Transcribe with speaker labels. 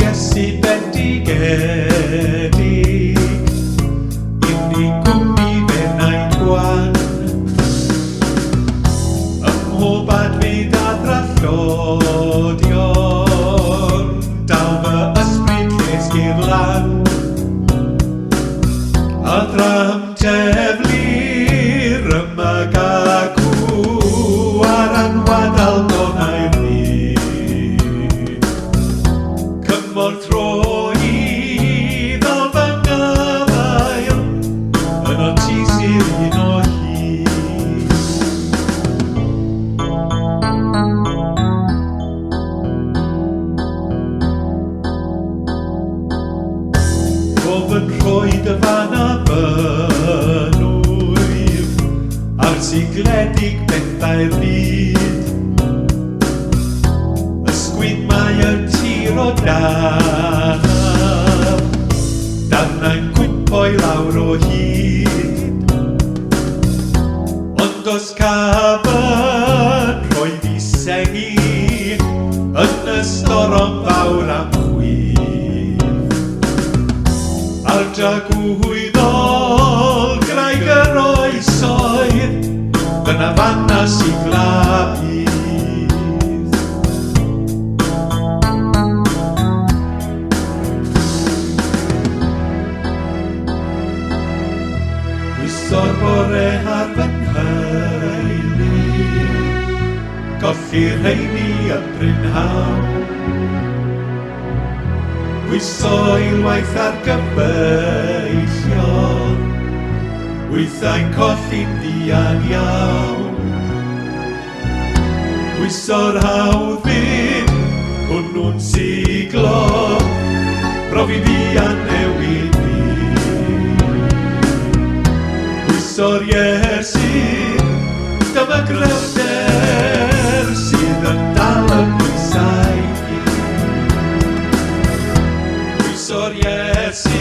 Speaker 1: Iesu bendigedig, inni gwmni fe wnaid gwan. Ym mhob adfyd a ddrallodion, daw fy ysbryd llesgu'r lan. A ddram teflir ymag acw ar anwadal donau'r byd. Cymor tro i ddal fy nghafael yn o ti sy'r un o hyd. Gofyn rhoi dy fan a bynwyr ar sigledig bethau'r byd. Ysgwyd mae y tir o danaf, darnau'n cwmpo i lawr o hyd. Ond os cafyn rhoi fi sengi yn y storom fawr am chwith. A'r dragwyddol graig yr oesoedd, dyna fanna sy glabydd. Gwiso'r bore ar fy ngheulu, golli'r rheini yn brynhawn. Gwiso unwaith ar gyfeillion, weithiau'n colli'n dian iawn. Gwiso'r hawddyn, hwnnw'n siglo, profi fi a newid fi. Gwiso'r Iesu, dyma grefder sydd yn dal yn bwysau. Gwiso'r Iesu,